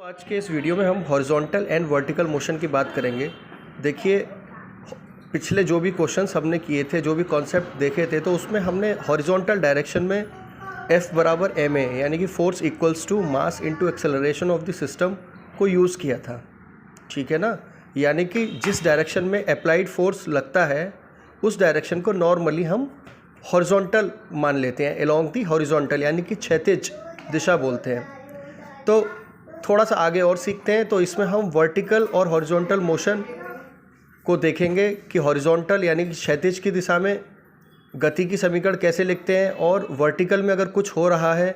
आज के इस वीडियो में हम हॉरिजॉन्टल एंड वर्टिकल मोशन की बात करेंगे। देखिए, पिछले जो भी क्वेश्चंस हमने किए थे, जो भी कॉन्सेप्ट देखे थे, तो उसमें हमने हॉरिजॉन्टल डायरेक्शन में F बराबर ma यानी कि force equals to mass into acceleration of the system को यूज़ किया था। ठीक है ना। यानी कि जिस डायरेक्शन में अप्लाइड फोर्स लगता है उस डायरेक्शन को नॉर्मली हम हॉरिजॉन्टल मान लेते हैं, अलोंग दी हॉरिजॉन्टल यानी कि क्षैतिज दिशा बोलते हैं। तो थोड़ा सा आगे और सीखते हैं। तो इसमें हम वर्टिकल और हॉरिजॉन्टल मोशन को देखेंगे कि हॉरिजॉन्टल यानी कि क्षैतिज की दिशा में गति की समीकरण कैसे लिखते हैं और वर्टिकल में अगर कुछ हो रहा है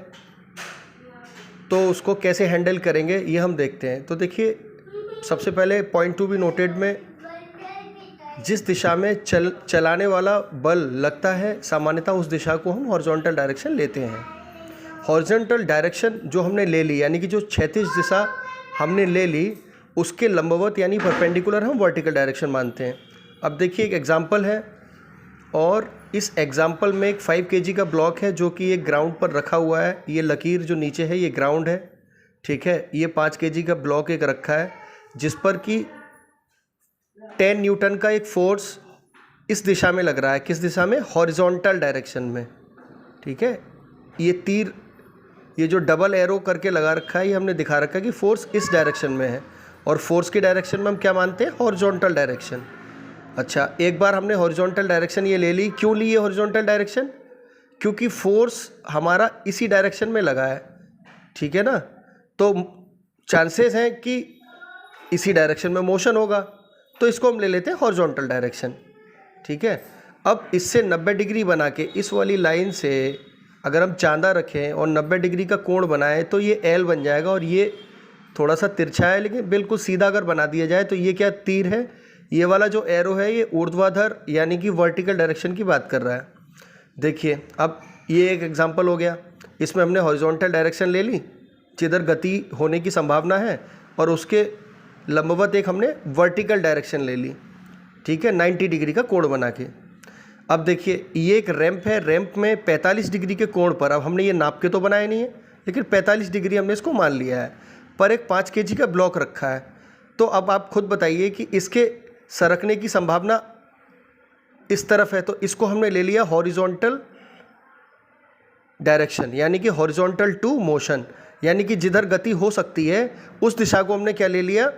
तो उसको कैसे हैंडल करेंगे, ये हम देखते हैं। तो देखिए, सबसे पहले पॉइंट टू बी नोटेड में जिस दिशा में चलाने वाला बल लगता है सामान्यतः उस दिशा को हम हॉरिजॉन्टल डायरेक्शन लेते हैं। हॉरिजॉन्टल डायरेक्शन जो हमने ले ली यानी कि जो क्षैतिज दिशा हमने ले ली उसके लंबवत यानी परपेंडिकुलर हम वर्टिकल डायरेक्शन मानते हैं। अब देखिए, एक एग्जांपल है और इस एग्जांपल में एक 5 kg का ब्लॉक है जो कि एक ग्राउंड पर रखा हुआ है। ये लकीर जो नीचे है ये ग्राउंड है, ठीक है। ये 5 kg का ब्लॉक एक रखा है जिस पर कि 10 न्यूटन का एक फोर्स इस दिशा में लग रहा है। किस दिशा में? हॉरिजॉन्टल डायरेक्शन में, ठीक है। ये तीर, ये जो डबल एरो करके लगा रखा है, ये हमने दिखा रखा है कि फोर्स इस डायरेक्शन में है और फोर्स की डायरेक्शन में हम क्या मानते हैं? Horizontal direction. अच्छा, एक बार हमने हॉरिजॉन्टल डायरेक्शन ये ले ली। क्यों ली ये हॉरिजॉन्टल डायरेक्शन? क्योंकि फोर्स हमारा इसी डायरेक्शन में लगा है, ठीक है ना। तो चांसेस हैं कि इसी डायरेक्शन में मोशन होगा, तो इसको हम ले लेते हैं हॉरिजॉन्टल डायरेक्शन, ठीक है। अब इससे 90 डिग्री बना के इस वाली लाइन से अगर हम चांदा रखें और 90 डिग्री का कोण बनाएं तो ये एल बन जाएगा। और ये थोड़ा सा तिरछा है लेकिन बिल्कुल सीधा अगर बना दिया जाए तो ये क्या तीर है? ये वाला जो एरो है ये ऊर्ध्वाधर यानी कि वर्टिकल डायरेक्शन की बात कर रहा है। देखिए, अब ये एक एग्जांपल हो गया। इसमें हमने हॉरिजॉन्टल डायरेक्शन ले ली जिधर गति होने की संभावना है और उसके लंबवत एक हमने वर्टिकल डायरेक्शन ले ली, ठीक है, 90 डिग्री का कोण बना के। अब देखिए, ये एक रैंप है। रैंप में 45 डिग्री के कोण पर, अब हमने ये नाप के तो बनाया नहीं है लेकिन 45 डिग्री हमने इसको मान लिया है, पर एक 5 kg का ब्लॉक रखा है। तो अब आप खुद बताइए कि इसके सरकने की संभावना इस तरफ है, तो इसको हमने ले लिया हॉरिजॉन्टल डायरेक्शन यानी कि हॉरिजॉन्टल टू मोशन, यानी कि जिधर गति हो सकती है उस दिशा को हमने क्या ले लिया?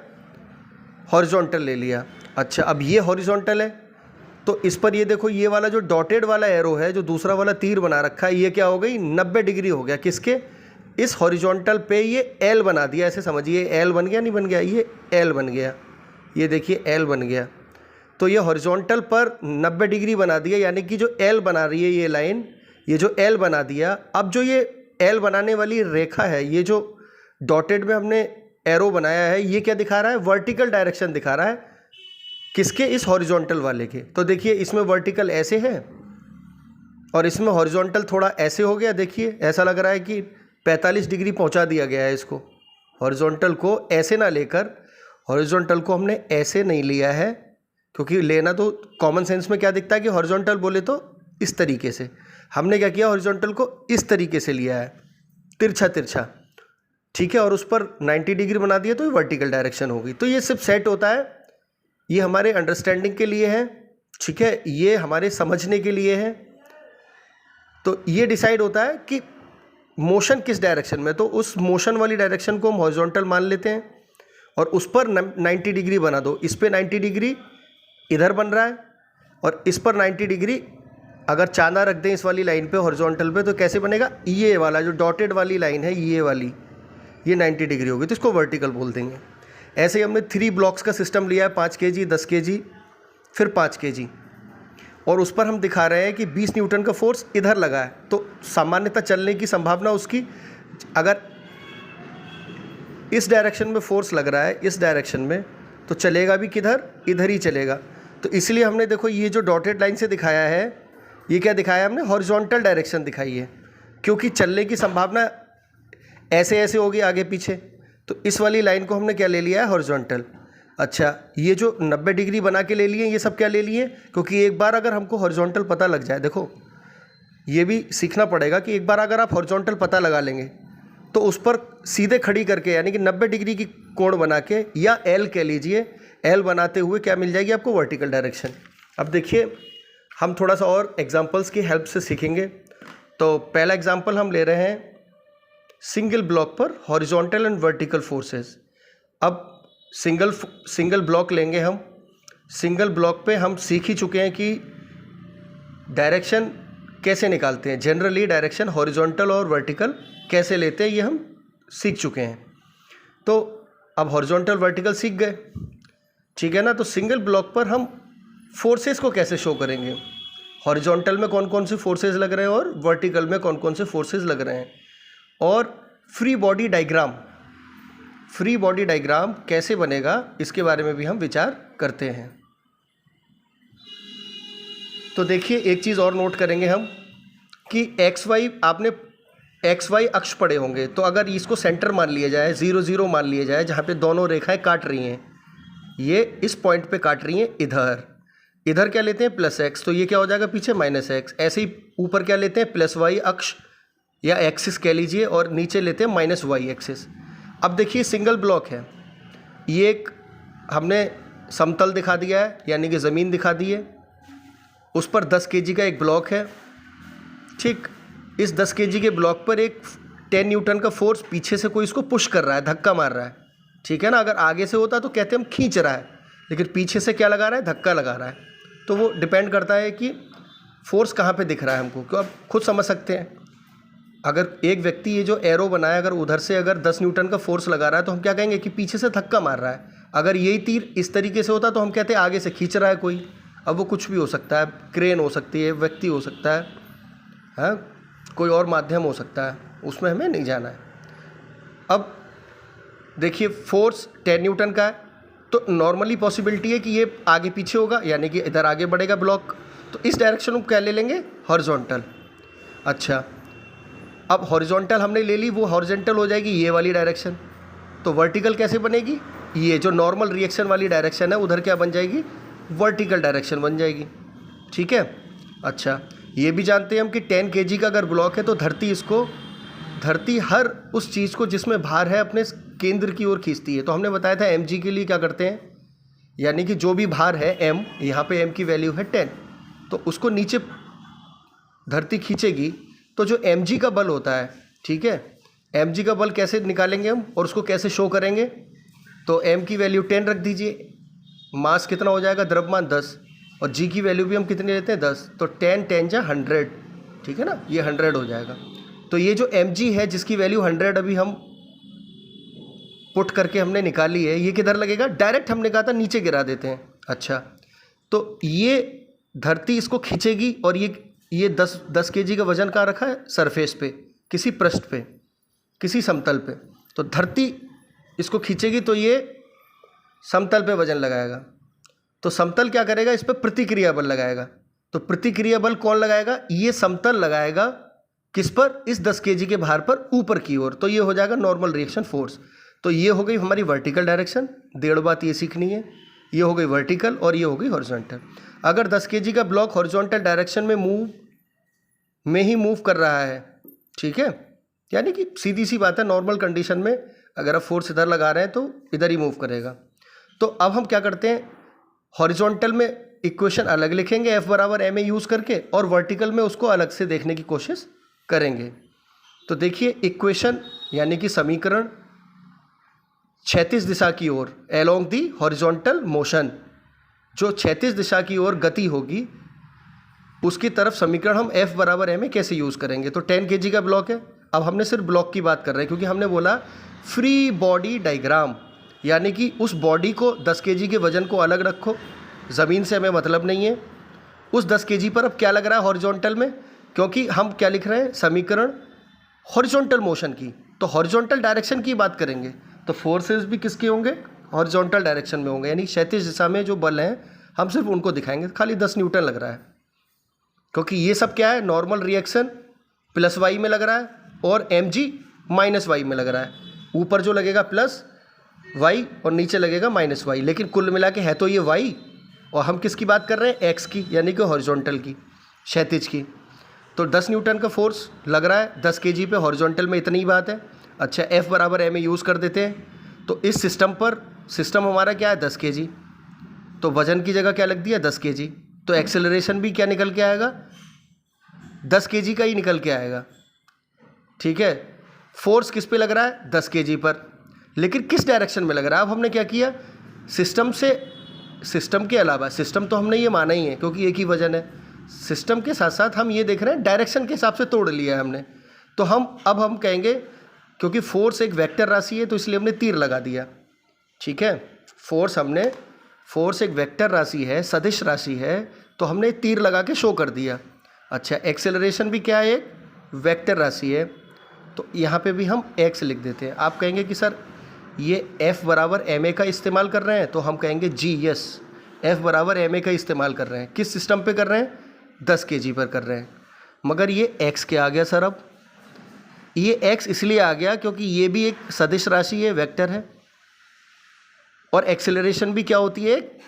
हॉरिजॉन्टल ले लिया। अच्छा, अब ये हॉरिजॉन्टल है तो इस पर ये देखो, ये वाला जो डॉटेड वाला एरो है, जो दूसरा वाला तीर बना रखा है, ये क्या हो गई? 90 डिग्री हो गया। किसके? इस हॉरिजॉन्टल पे ये एल बना दिया। ऐसे समझिए, एल बन गया, नहीं बन गया? ये एल बन गया, ये देखिए एल बन गया। तो ये हॉरिजॉन्टल पर 90 डिग्री बना दिया यानी कि जो एल बना रही है ये लाइन, ये जो एल बना दिया। अब जो ये एल बनाने वाली रेखा है, ये जो डॉटेड में हमने एरो बनाया है, ये क्या दिखा रहा है? वर्टिकल डायरेक्शन दिखा रहा है। किसके? इस हॉरिजॉन्टल वाले के। तो देखिए, इसमें वर्टिकल ऐसे है और इसमें हॉरिजॉन्टल थोड़ा ऐसे हो गया। देखिए, ऐसा लग रहा है कि 45 डिग्री पहुंचा दिया गया है इसको। हॉरिजॉन्टल को ऐसे ना लेकर, हॉरिजॉन्टल को हमने ऐसे नहीं लिया है, क्योंकि लेना तो कॉमन सेंस में क्या दिखता है कि हॉरिजॉन्टल बोले तो इस तरीके से। हमने क्या किया? हॉरिजॉन्टल को इस तरीके से लिया है, तिरछा तिरछा, ठीक है, और उस पर 90 डिग्री बना दिया तो ये वर्टिकल डायरेक्शन होगी। तो ये सिर्फ सेट होता है, ये हमारे अंडरस्टैंडिंग के लिए है, ठीक है, ये हमारे समझने के लिए है। तो ये डिसाइड होता है कि मोशन किस डायरेक्शन में, तो उस मोशन वाली डायरेक्शन को हम हॉरिजॉन्टल मान लेते हैं और उस पर 90 डिग्री बना दो। इस पर 90 डिग्री इधर बन रहा है और इस पर 90 डिग्री अगर चांदा रख दें इस वाली लाइन पे हॉरिजॉन्टल पे, तो कैसे बनेगा? ये वाला जो डॉटेड वाली लाइन है, ये वाली, ये 90 डिग्री होगी, तो इसको वर्टिकल बोल देंगे। ऐसे ही हमने 3 ब्लॉक्स का सिस्टम लिया है, 5 kg, 10 kg, फिर 5 kg, और उस पर हम दिखा रहे हैं कि 20 न्यूटन का फोर्स इधर लगा है। तो सामान्यतः चलने की संभावना उसकी, अगर इस डायरेक्शन में फोर्स लग रहा है, इस डायरेक्शन में, तो चलेगा भी किधर? इधर ही चलेगा। तो इसलिए हमने देखो ये जो डॉटेड लाइन से दिखाया है, ये क्या दिखाया हमने? हॉरिजॉन्टल डायरेक्शन दिखाई है, क्योंकि चलने की संभावना ऐसे ऐसे होगी आगे पीछे। तो इस वाली लाइन को हमने क्या ले लिया है? हॉरिजॉन्टल। अच्छा, ये जो 90 डिग्री बना के ले लिए, ये सब क्या ले लिए? क्योंकि एक बार अगर हमको हॉरिजॉन्टल पता लग जाए, देखो ये भी सीखना पड़ेगा कि एक बार अगर आप हॉरिजॉन्टल पता लगा लेंगे तो उस पर सीधे खड़ी करके यानी कि 90 डिग्री की कोण बना के, या एल कह लीजिए, एल बनाते हुए क्या मिल जाएगी आपको, वर्टिकल डायरेक्शन। अब देखिए हम थोड़ा सा और एग्जांपल्स की हेल्प से सीखेंगे। तो पहला एग्जांपल हम ले रहे हैं सिंगल ब्लॉक पर हॉरिजॉन्टल एंड वर्टिकल फोर्सेस। अब सिंगल ब्लॉक लेंगे हम। सिंगल ब्लॉक पे हम सीख ही चुके हैं कि डायरेक्शन कैसे निकालते हैं, जनरली डायरेक्शन हॉरिजॉन्टल और वर्टिकल कैसे लेते हैं ये हम सीख चुके हैं। तो अब हॉरिजॉन्टल वर्टिकल सीख गए, ठीक है ना। तो सिंगल ब्लॉक पर हम फोर्सेस को कैसे शो करेंगे, हॉरिजॉन्टल में कौन कौन से फोर्सेस लग रहे हैं और वर्टिकल में कौन कौन से फोर्सेस लग रहे हैं, और फ्री बॉडी डायग्राम कैसे बनेगा इसके बारे में भी हम विचार करते हैं। तो देखिए एक चीज़ और नोट करेंगे हम कि आपने एक्स वाई अक्ष पढ़े होंगे। तो अगर इसको सेंटर मान लिया जाए, 0 0 मान लिया जाए, जहाँ पे दोनों रेखाएं काट रही हैं, ये इस पॉइंट पे काट रही हैं, इधर क्या लेते हैं प्लस एक्स, तो ये क्या हो जाएगा पीछे माइनस एक्स। ऐसे ही ऊपर क्या लेते हैं प्लस वाई अक्ष या एक्सिस कह लीजिए, और नीचे लेते हैं माइनस वाई एक्सिस। अब देखिए सिंगल ब्लॉक है, ये एक हमने समतल दिखा दिया है यानी कि ज़मीन दिखा दी है, उस पर 10 kg का एक ब्लॉक है, ठीक। इस 10 kg के ब्लॉक पर एक 10 न्यूटन का फोर्स पीछे से कोई इसको पुश कर रहा है, धक्का मार रहा है, ठीक है ना। अगर आगे से होता तो कहते हम खींच रहा है, लेकिन पीछे से क्या लगा रहा है, धक्का लगा रहा है। तो वो डिपेंड करता है कि फोर्स कहाँ पे दिख रहा है हमको, क्यों आप खुद समझ सकते हैं। अगर एक व्यक्ति ये जो एरो बनाया, अगर उधर से अगर 10 न्यूटन का फोर्स लगा रहा है तो हम क्या कहेंगे कि पीछे से धक्का मार रहा है। अगर यही तीर इस तरीके से होता तो हम कहते हैं आगे से खींच रहा है कोई। अब वो कुछ भी हो सकता है, क्रेन हो सकती है, व्यक्ति हो सकता है, हाँ, कोई और माध्यम हो सकता है, उसमें हमें नहीं जाना है। अब देखिए फोर्स 10 न्यूटन का है, तो नॉर्मली पॉसिबिलिटी है कि ये आगे पीछे होगा, यानी कि इधर आगे बढ़ेगा ब्लॉक, तो इस डायरेक्शन को क्या ले लेंगे, हॉरिजॉन्टल। अच्छा, अब हॉरिजॉन्टल हमने ले ली, वो हॉरिजॉन्टल हो जाएगी ये वाली डायरेक्शन। तो वर्टिकल कैसे बनेगी, ये जो नॉर्मल रिएक्शन वाली डायरेक्शन है उधर क्या बन जाएगी, वर्टिकल डायरेक्शन बन जाएगी, ठीक है। अच्छा, ये भी जानते हैं हम कि 10 kg का अगर ब्लॉक है तो धरती हर उस चीज़ को जिसमें भार है अपने केंद्र की ओर खींचती है। तो हमने बताया था mg के लिए क्या करते हैं, यानी कि जो भी भार है m, यहाँ पे m की वैल्यू है 10, तो उसको नीचे धरती खींचेगी। तो जो mg का बल होता है, ठीक है, mg का बल कैसे निकालेंगे हम और उसको कैसे शो करेंगे, तो m की वैल्यू 10 रख दीजिए, मास कितना हो जाएगा, द्रव्यमान 10, और g की वैल्यू भी हम कितनी लेते हैं 10, तो 10 10 जा 100, ठीक है ना, ये 100 हो जाएगा। तो ये जो mg है जिसकी वैल्यू 100 अभी हम पुट करके हमने निकाली है, ये किधर लगेगा, डायरेक्ट हमने कहा था नीचे गिरा देते हैं। अच्छा, तो ये धरती इसको खींचेगी, और ये 10 kg का वजन कहाँ रखा है, सरफेस पे, किसी पृष्ठ पे, किसी समतल पे। तो धरती इसको खींचेगी तो ये समतल पे वजन लगाएगा, तो समतल क्या करेगा, इस पर प्रतिक्रिया बल लगाएगा। तो प्रतिक्रिया बल कौन लगाएगा, ये समतल लगाएगा, किस पर, इस 10 kg के भार पर ऊपर की ओर। तो ये हो जाएगा नॉर्मल रिएक्शन फोर्स। तो ये हो गई हमारी वर्टिकल डायरेक्शन, 1.5 बात ये सीखनी है, ये हो गई वर्टिकल और ये हो गई हॉरिजॉन्टल। अगर 10 kg का ब्लॉक हॉरिजॉन्टल डायरेक्शन में ही मूव कर रहा है, ठीक है, यानी कि सीधी सी बात है, नॉर्मल कंडीशन में अगर आप फोर्स इधर लगा रहे हैं तो इधर ही मूव करेगा। तो अब हम क्या करते हैं, हॉरिजॉन्टल में इक्वेशन अलग लिखेंगे F बराबर ma यूज़ करके, और वर्टिकल में उसको अलग से देखने की कोशिश करेंगे। तो देखिए इक्वेशन यानी कि समीकरण, क्षैतिज दिशा की ओर एलोंग दी हॉरिजॉन्टल मोशन, जो क्षैतिज दिशा की ओर गति होगी उसकी तरफ समीकरण हम F बराबर ma कैसे यूज़ करेंगे। तो 10 kg का ब्लॉक है, अब हमने सिर्फ ब्लॉक की बात कर रहे हैं क्योंकि हमने बोला फ्री बॉडी डायग्राम, यानी कि उस बॉडी को 10 kg के वजन को अलग रखो, ज़मीन से हमें मतलब नहीं है। उस 10 kg पर अब क्या लग रहा है हॉरिजॉन्टल में, क्योंकि हम क्या लिख रहे हैं, समीकरण हॉरिजॉन्टल मोशन की, तो हॉरिजॉन्टल डायरेक्शन की बात करेंगे। तो फोर्सेस भी किसके होंगे, हॉरिजॉन्टल डायरेक्शन में होंगे, यानी क्षैतिज दिशा में जो बल हैं हम सिर्फ उनको दिखाएंगे। खाली 10 न्यूटन लग रहा है क्योंकि ये सब क्या है, नॉर्मल रिएक्शन प्लस वाई में लग रहा है और mg माइनस वाई में लग रहा है। ऊपर जो लगेगा प्लस वाई और नीचे लगेगा माइनस वाई, लेकिन कुल मिला के है तो ये वाई, और हम किसकी बात कर रहे हैं, एक्स की, यानी कि हॉरिजॉन्टल की, क्षैतिज की। तो 10 न्यूटन का फोर्स लग रहा है 10 kg पे, हॉरिजॉन्टल में इतनी ही बात है। अच्छा, F बराबर m यूज़ कर देते हैं। तो इस सिस्टम पर, सिस्टम हमारा क्या है 10 kg, तो वजन की जगह क्या लग दिया 10 kg, तो एक्सेलरेशन भी क्या निकल के आएगा 10 kg का ही निकल के आएगा। ठीक है, फोर्स किस पे लग रहा है 10 kg पर, लेकिन किस डायरेक्शन में लग रहा है। अब हमने क्या किया, सिस्टम के अलावा, सिस्टम तो हमने ये माना ही है क्योंकि एक ही वजन है, सिस्टम के साथ साथ हम ये देख रहे हैं डायरेक्शन के हिसाब से तोड़ लिया है हमने। तो अब हम कहेंगे क्योंकि फोर्स एक वेक्टर राशि है तो इसलिए हमने तीर लगा दिया। ठीक है, फोर्स एक वेक्टर राशि है, सदिश राशि है, तो हमने तीर लगा के शो कर दिया। अच्छा, एक्सेलरेशन भी क्या है, एक वेक्टर राशि है, तो यहाँ पे भी हम x लिख देते हैं। आप कहेंगे कि सर ये F बराबर ma का इस्तेमाल कर रहे हैं, तो हम कहेंगे जी यस, F बराबर ma का इस्तेमाल कर रहे हैं। किस सिस्टम पे कर रहे हैं 10 kg पर कर रहे हैं। मगर ये x क्या आ गया सर, अब ये x इसलिए आ गया क्योंकि ये भी एक सदिश राशि है, वेक्टर है, और एक्सेलरेशन भी क्या होती है, एक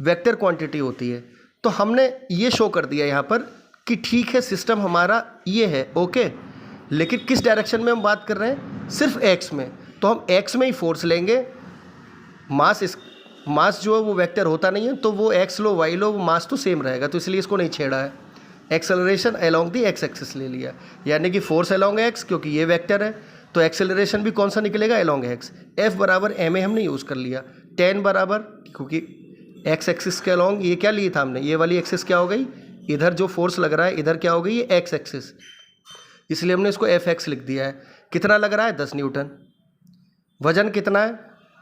वेक्टर क्वांटिटी होती है। तो हमने ये शो कर दिया यहाँ पर कि ठीक है सिस्टम हमारा ये है, ओके, लेकिन किस डायरेक्शन में हम बात कर रहे हैं, सिर्फ x में, तो हम x में ही फोर्स लेंगे। मास जो है वो वेक्टर होता नहीं है, तो वो x लो y लो, वो मास तो सेम रहेगा, तो इसलिए इसको नहीं छेड़ा है। Acceleration along the x axis ले लिया, यानी कि फोर्स अलोंग x, क्योंकि ये वेक्टर है तो एक्सेलरेशन भी कौन सा निकलेगा अलोंग x। F बराबर ma हमने यूज़ कर लिया, tan बराबर, क्योंकि x एक्सिस के अलोंग ये क्या लिया था हमने, ये वाली एक्सिस क्या हो गई, इधर जो फोर्स लग रहा है इधर क्या हो गई ये x एक्सिस, इसलिए हमने इसको Fx लिख दिया है। कितना लग रहा है 10 न्यूटन। वजन कितना है,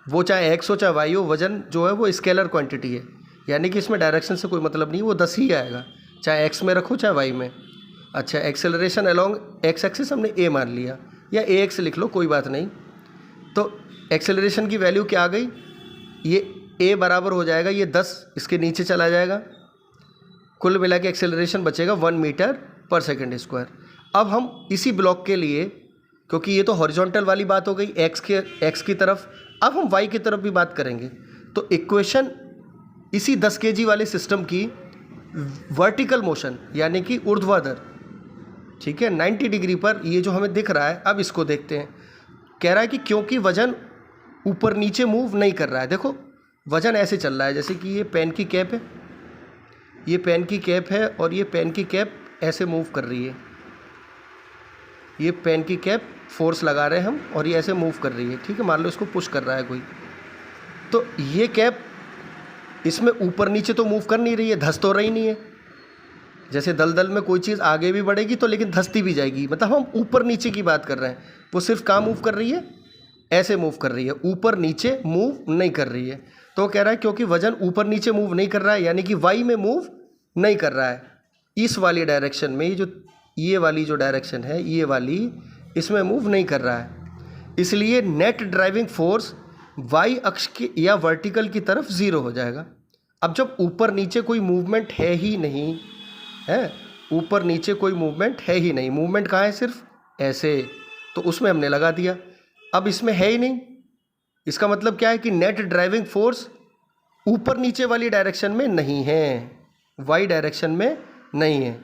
वो चाहे x हो चाहे y हो, वजन जो है वो स्केलर क्वांटिटी है, यानी कि इसमें डायरेक्शन से कोई मतलब नहीं, वो 10 ही आएगा, चाहे x में रखो चाहे y में। अच्छा, एक्सेलरेशन अलोंग x एक्सिस हमने a मान लिया, या ax लिख लो कोई बात नहीं। तो एक्सेलरेशन की वैल्यू क्या आ गई, ये a बराबर हो जाएगा, ये 10 इसके नीचे चला जाएगा, कुल मिला के एक्सेलरेशन बचेगा 1 मीटर पर सेकेंड स्क्वायर। अब हम इसी ब्लॉक के लिए, क्योंकि ये तो हॉरिजॉन्टल वाली बात हो गई x की तरफ, अब हम y की तरफ भी बात करेंगे। तो इक्वेशन इसी 10 kg वाले सिस्टम की वर्टिकल मोशन यानी कि ऊर्ध्वाधर, ठीक है, 90 डिग्री पर ये जो हमें दिख रहा है, अब इसको देखते हैं। कह रहा है कि क्योंकि वजन ऊपर नीचे मूव नहीं कर रहा है, देखो वजन ऐसे चल रहा है जैसे कि ये पेन की कैप है, ये पेन की कैप है और ये पेन की कैप ऐसे मूव कर रही है, ये पेन की कैप फोर्स लगा रहे हैं हम और ये ऐसे मूव कर रही है। ठीक है, मान लो इसको पुश कर रहा है कोई, तो ये कैप इसमें ऊपर नीचे तो मूव कर नहीं रही है, धंस तो रही नहीं है। जैसे दलदल में कोई चीज़ आगे भी बढ़ेगी तो लेकिन धंसती भी जाएगी, मतलब हम ऊपर नीचे की बात कर रहे हैं। वो सिर्फ कहाँ मूव कर रही है, ऐसे मूव कर रही है, ऊपर नीचे मूव नहीं कर रही है। तो वो कह रहा है क्योंकि वजन ऊपर नीचे मूव नहीं कर रहा है, यानी कि वाई में मूव नहीं कर रहा है, इस वाली डायरेक्शन में, ये वाली जो डायरेक्शन है ये वाली, इसमें मूव नहीं कर रहा है, इसलिए नेट ड्राइविंग फोर्स वाई अक्ष की या वर्टिकल की तरफ ज़ीरो हो जाएगा। अब जब ऊपर नीचे कोई मूवमेंट है ही नहीं है, ऊपर नीचे कोई मूवमेंट है ही नहीं, मूवमेंट कहाँ है सिर्फ ऐसे, तो उसमें हमने लगा दिया। अब इसमें है ही नहीं, इसका मतलब क्या है कि नेट ड्राइविंग फोर्स ऊपर नीचे वाली डायरेक्शन में नहीं है, वाई डायरेक्शन में नहीं है,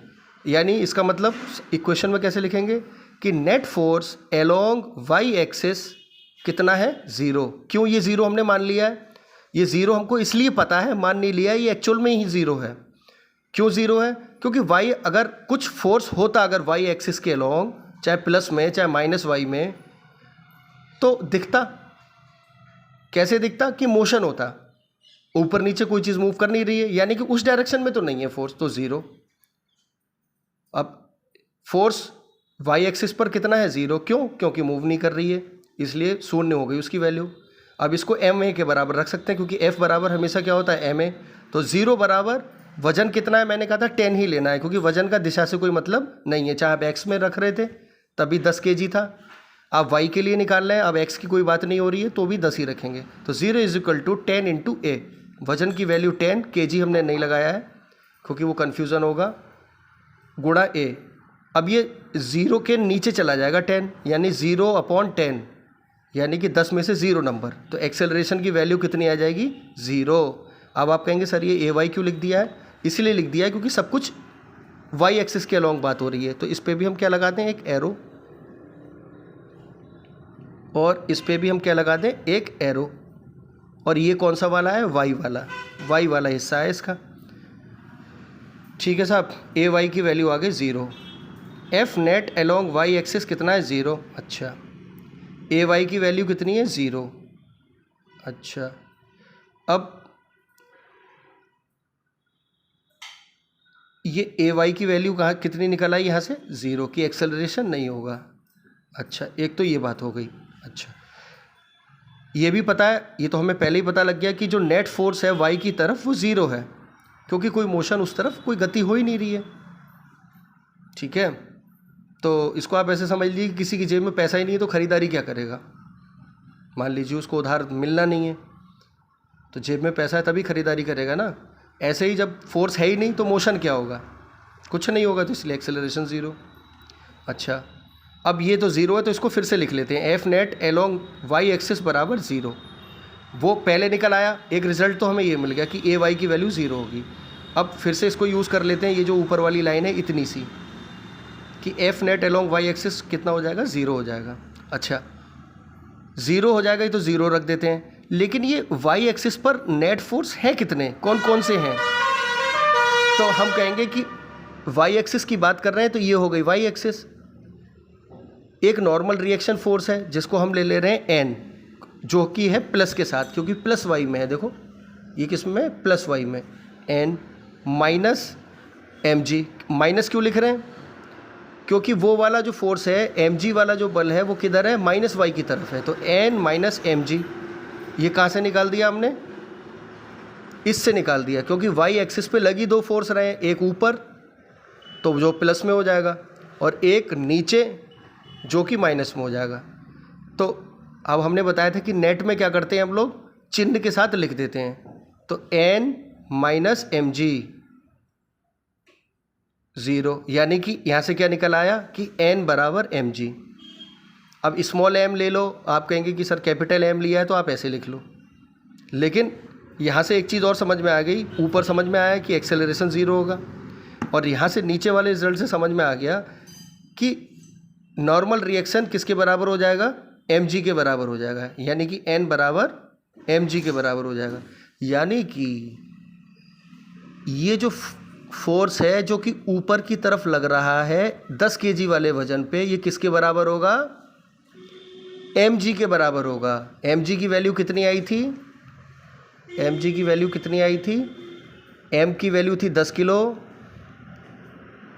यानी इसका मतलब इक्वेशन में कैसे लिखेंगे कि net force along y axis कितना है, ज़ीरो। क्यों ये ज़ीरो हमने मान लिया है, ये ज़ीरो हमको इसलिए पता है, मान नहीं लिया, ये एक्चुअल में ही ज़ीरो है। क्यों ज़ीरो है, क्योंकि वाई, अगर कुछ फोर्स होता अगर वाई एक्सिस के अलोंग, चाहे प्लस में चाहे माइनस वाई में, तो दिखता कैसे, दिखता कि मोशन होता, ऊपर नीचे कोई चीज़ मूव कर नहीं रही है, यानी कि उस डायरेक्शन में तो नहीं है फोर्स, तो ज़ीरो। अब फोर्स वाई एक्सिस पर कितना है, ज़ीरो। क्यों, क्योंकि मूव नहीं कर रही है, इसलिए शून्य हो गई उसकी वैल्यू। अब इसको एम ए के बराबर रख सकते हैं, क्योंकि एफ बराबर हमेशा क्या होता है, एम ए। तो ज़ीरो बराबर वजन कितना है, मैंने कहा था 10 ही लेना है, क्योंकि वजन का दिशा से कोई मतलब नहीं है, चाहे आप एक्स में रख रहे थे तभी 10 kg था, आप वाई के लिए निकाल रहे हैं, अब एक्स की कोई बात नहीं हो रही है तो भी 10 ही रखेंगे। तो 0 इज इक्वल टू 10 इंटू ए, वजन की वैल्यू 10, kg हमने नहीं लगाया है क्योंकि वो कन्फ्यूज़न होगा, गुणा ए। अब ये 0 के नीचे चला जाएगा 10, यानी 0/10, यानी कि 10 में से 0 नंबर, तो एक्सेलरेशन की वैल्यू कितनी आ जाएगी, 0। अब आप कहेंगे सर ये ए वाई क्यों लिख दिया है, इसलिए लिख दिया है क्योंकि सब कुछ वाई एक्सिस के अलोंग बात हो रही है, तो इस पर भी हम क्या लगाते हैं, एक एरो। और इस पे भी हम क्या लगा दें, एक एरो। और ये कौन सा वाला है, वाई वाला हिस्सा है इसका। ठीक है साहब, ए वाई की वैल्यू आ गई 0। F net along y axis कितना है, 0। अच्छा, ए वाई की वैल्यू कितनी है, 0। अच्छा, अब ये ए वाई की वैल्यू कहाँ कितनी निकल आई, यहाँ से 0 की एक्सेलरेशन नहीं होगा। अच्छा, एक तो ये बात हो गई। अच्छा, ये भी पता है, ये तो हमें पहले ही पता लग गया कि जो नेट फोर्स है वाई की तरफ वो 0 है, क्योंकि कोई मोशन उस तरफ, कोई गति हो ही नहीं रही है। ठीक है, तो इसको आप ऐसे समझ लीजिए, किसी की जेब में पैसा ही नहीं है तो ख़रीदारी क्या करेगा। मान लीजिए उसको उधार मिलना नहीं है, तो जेब में पैसा है तभी ख़रीदारी करेगा ना। ऐसे ही जब फोर्स है ही नहीं तो मोशन क्या होगा, कुछ नहीं होगा, तो इसलिए एक्सेलरेशन 0। अच्छा, अब ये तो 0 है तो इसको फिर से लिख लेते हैं, F net along y axis बराबर 0। वो पहले निकल आया, एक रिज़ल्ट तो हमें ये मिल गया कि ए वाई की वैल्यू 0 होगी। अब फिर से इसको यूज़ कर लेते हैं, ये जो ऊपर वाली लाइन है इतनी सी, कि F net along y axis कितना हो जाएगा, 0 हो जाएगा। अच्छा, 0 हो जाएगा, ये तो 0 रख देते हैं। लेकिन ये वाई एक्सिस पर नेट फोर्स है कितने, कौन कौन से हैं, तो हम कहेंगे कि वाई एक्सिस की बात कर रहे हैं तो ये हो गई वाई एक्सिस। एक नॉर्मल रिएक्शन फोर्स है जिसको हम ले रहे हैं एन, जो कि है प्लस के साथ, क्योंकि प्लस वाई में है। देखो ये किस में है, प्लस वाई में। N minus m g, minus क्यों लिख रहे हैं, क्योंकि वो वाला जो फोर्स है, एम जी वाला जो बल है वो किधर है, माइनस वाई की तरफ है। तो एन माइनस एम जी, ये कहाँ से निकाल दिया हमने, इससे निकाल दिया, क्योंकि वाई एक्सिस पे लगी दो फोर्स रहे हैं, एक ऊपर तो जो प्लस में हो जाएगा और एक नीचे जो कि माइनस में हो जाएगा। तो अब हमने बताया था कि नेट में क्या करते हैं हम लोग, चिन्ह के साथ लिख देते हैं। तो एन माइनस एम जी 0, यानी कि यहाँ से क्या निकल आया कि एन बराबर एम जी। अब स्मॉल एम ले लो, आप कहेंगे कि सर कैपिटल एम लिया है तो आप ऐसे लिख लो, लेकिन यहाँ से एक चीज़ और समझ में आ गई, ऊपर समझ में आया कि एक्सेलरेशन 0 होगा, और यहाँ से नीचे वाले रिजल्ट से समझ में आ गया कि नॉर्मल रिएक्शन किसके बराबर हो जाएगा, एम जी के बराबर हो जाएगा, यानी कि एन बराबर एम जी के बराबर हो जाएगा। यानी कि ये जो फोर्स है जो कि ऊपर की तरफ लग रहा है 10 kg वाले वजन पे, ये किसके बराबर होगा, एम जी के बराबर होगा। एम जी की वैल्यू कितनी आई थी, एम जी की वैल्यू कितनी आई थी, एम की वैल्यू थी 10 किलो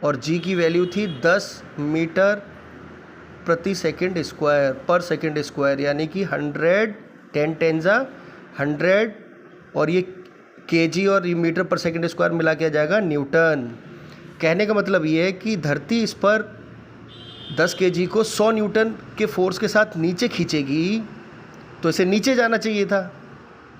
और जी की वैल्यू थी 10 मीटर प्रति सेकंड स्क्वायर पर सेकंड स्क्वायर, यानी कि 100 10 10 100, और ये केजी और ये मीटर पर सेकंड स्क्वायर मिला के आ जाएगा न्यूटन। कहने का मतलब ये है कि धरती इस पर 10 केजी को 100 न्यूटन के फोर्स के साथ नीचे खींचेगी, तो इसे नीचे जाना चाहिए था।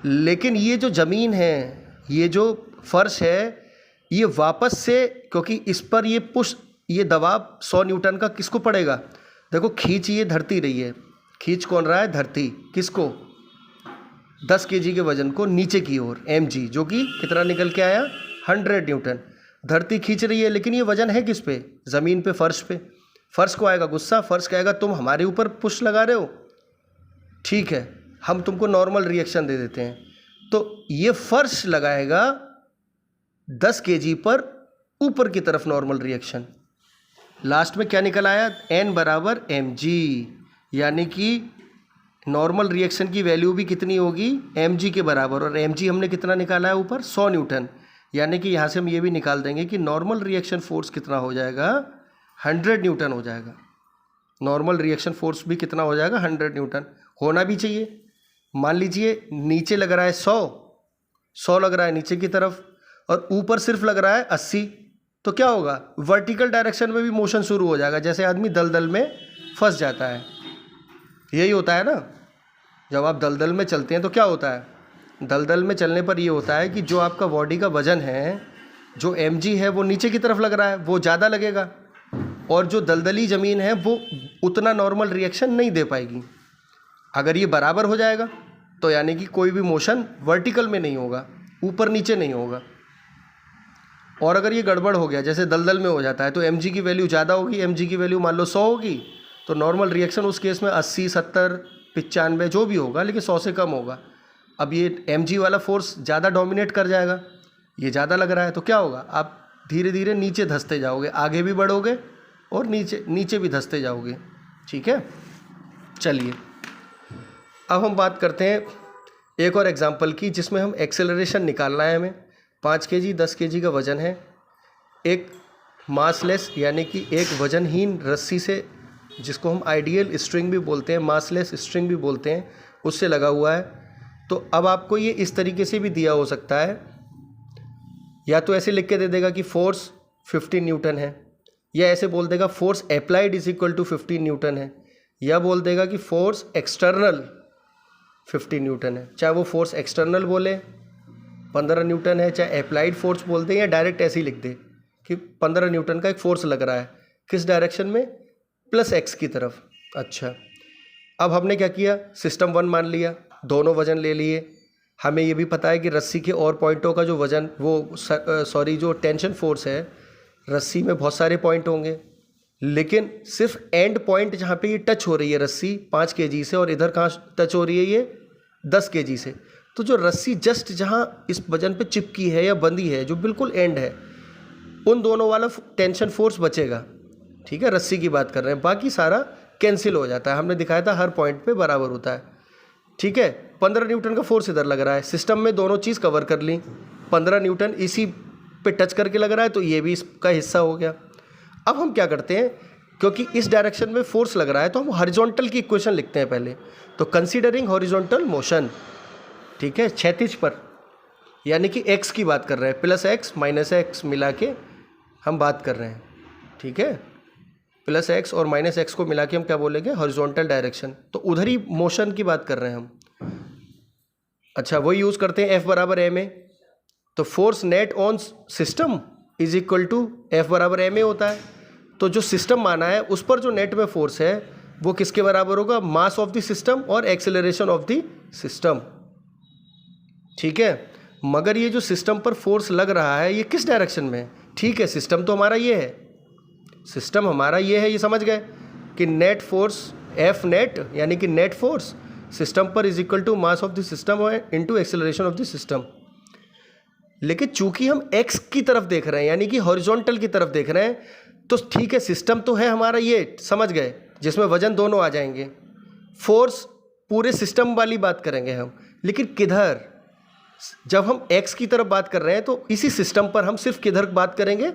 लेकिन ये जो ज़मीन है, ये जो फर्श है, ये वापस से, क्योंकि इस पर ये पुश, ये दबाव 100 न्यूटन का किसको पड़ेगा, देखो खींच ये धरती रही है, खींच कौन रहा है, धरती, किसको, 10 केजी के वजन को नीचे की ओर, एम जी, जो कि कितना निकल के आया, 100 न्यूटन। धरती खींच रही है, लेकिन ये वजन है किस पे, ज़मीन पे, फर्श पे। फर्श को आएगा गुस्सा, फर्श कहेगा तुम हमारे ऊपर पुश लगा रहे हो, ठीक है हम तुमको नॉर्मल रिएक्शन दे देते हैं। तो ये फर्श लगाएगा 10 केजी पर ऊपर की तरफ नॉर्मल रिएक्शन। लास्ट में क्या निकल आया, एन बराबर एम जी, यानी कि नॉर्मल रिएक्शन की वैल्यू भी कितनी होगी, एम जी के बराबर, और एम जी हमने कितना निकाला है ऊपर, 100 न्यूटन। यानी कि यहाँ से हम ये भी निकाल देंगे कि नॉर्मल रिएक्शन फोर्स कितना हो जाएगा, 100 न्यूटन हो जाएगा। नॉर्मल रिएक्शन फोर्स भी कितना हो जाएगा, 100 न्यूटन होना भी चाहिए। मान लीजिए नीचे लग रहा है 100 लग रहा है नीचे की तरफ, और ऊपर सिर्फ लग रहा है 80, तो क्या होगा, वर्टिकल डायरेक्शन में भी मोशन शुरू हो जाएगा, जैसे आदमी दलदल में फंस जाता है। यही होता है ना, जब आप दलदल में चलते हैं तो क्या होता है, दलदल में चलने पर ये होता है कि जो आपका बॉडी का वजन है, जो एम जी है वो नीचे की तरफ लग रहा है, वो ज़्यादा लगेगा, और जो दलदली ज़मीन है वो उतना नॉर्मल रिएक्शन नहीं दे पाएगी। अगर ये बराबर हो जाएगा तो यानी कि कोई भी मोशन वर्टिकल में नहीं होगा, ऊपर नीचे नहीं होगा। और अगर ये गड़बड़ हो गया, जैसे दलदल में हो जाता है, तो एम जी की वैल्यू ज़्यादा होगी, एम जी की वैल्यू मान लो 100 होगी, तो नॉर्मल रिएक्शन उस केस में 80 70 95 जो भी होगा, लेकिन 100 से कम होगा। अब ये mg वाला फोर्स ज़्यादा डोमिनेट कर जाएगा, ये ज़्यादा लग रहा है, तो क्या होगा, आप धीरे धीरे नीचे धंसते जाओगे, आगे भी बढ़ोगे और नीचे भी धंसते जाओगे। ठीक है, चलिए अब हम बात करते हैं एक और एग्जांपल की, जिसमें हम एक्सेलरेशन निकालना है हमें। 5 kg 10 kg का वज़न है, एक मासलेस यानी कि एक वजनहीन रस्सी से, जिसको हम आइडियल स्ट्रिंग भी बोलते हैं, मासलेस स्ट्रिंग भी बोलते हैं, उससे लगा हुआ है। तो अब आपको ये इस तरीके से भी दिया हो सकता है, या तो ऐसे लिख के दे देगा कि फोर्स 15 न्यूटन है, या ऐसे बोल देगा force applied is equal to 15 newton है, या बोल देगा कि फोर्स एक्सटर्नल 15 न्यूटन है। चाहे वो फोर्स एक्सटर्नल बोले 15 न्यूटन है, चाहे अप्लाइड फोर्स बोल दे, या डायरेक्ट ऐसे ही लिख दे कि 15 न्यूटन का एक फोर्स लग रहा है, किस डायरेक्शन में, प्लस एक्स की तरफ। अच्छा, अब हमने क्या किया, सिस्टम 1 मान लिया, दोनों वजन ले लिए। हमें ये भी पता है कि रस्सी के और पॉइंटों का जो वजन, वो जो टेंशन फोर्स है, रस्सी में बहुत सारे पॉइंट होंगे, लेकिन सिर्फ एंड पॉइंट जहाँ पे ये टच हो रही है रस्सी 5 kg से, और इधर कहाँ टच हो रही है, ये 10 kg से। तो जो रस्सी जस्ट जहाँ इस वजन पे चिपकी है या बंधी है, जो बिल्कुल एंड है, उन दोनों वाला टेंशन फोर्स बचेगा। ठीक है, रस्सी की बात कर रहे हैं, बाकी सारा कैंसिल हो जाता है। हमने दिखाया था हर पॉइंट पे बराबर होता है। ठीक है, 15 न्यूटन का फोर्स इधर लग रहा है, सिस्टम में दोनों चीज़ कवर कर ली। 15 न्यूटन इसी पे टच करके लग रहा है, तो ये भी इसका हिस्सा हो गया। अब हम क्या करते हैं, क्योंकि इस डायरेक्शन में फोर्स लग रहा है, तो हम हॉरिजॉन्टल की इक्वेशन लिखते हैं पहले। तो कंसीडरिंग हॉरिजॉन्टल मोशन, ठीक है, क्षैतिज पर, यानी कि एक्स की बात कर रहे हैं, प्लस एक्स माइनस एक्स मिला के हम बात कर रहे हैं। ठीक है, प्लस एक्स और माइनस एक्स को मिला के हम क्या बोलेंगे, हॉरिजॉन्टल डायरेक्शन। तो उधर ही मोशन की बात कर रहे हैं हम। अच्छा, वही यूज़ करते हैं F बराबर ma। तो force net on system is equal to F बराबर ma होता है। तो जो सिस्टम माना है उस पर जो नेट में फोर्स है वो किसके बराबर होगा, मास ऑफ द सिस्टम और एक्सेलरेशन ऑफ द सिस्टम। ठीक है, मगर ये जो सिस्टम पर फोर्स लग रहा है ये किस डायरेक्शन में है। ठीक है, सिस्टम तो हमारा ये है, सिस्टम हमारा ये है, ये समझ गए कि नेट फोर्स F नेट यानी कि नेट फोर्स सिस्टम पर is equal to mass of the system into acceleration of the system. लेकिन चूंकि हम x की तरफ देख रहे हैं, यानी कि हॉरिजॉन्टल की तरफ देख रहे हैं, तो ठीक है, सिस्टम तो है हमारा ये, समझ गए, जिसमें वजन दोनों आ जाएंगे। फोर्स पूरे सिस्टम वाली बात करेंगे हम, लेकिन किधर, जब हम x की तरफ बात कर रहे हैं तो इसी सिस्टम पर हम सिर्फ किधर बात करेंगे,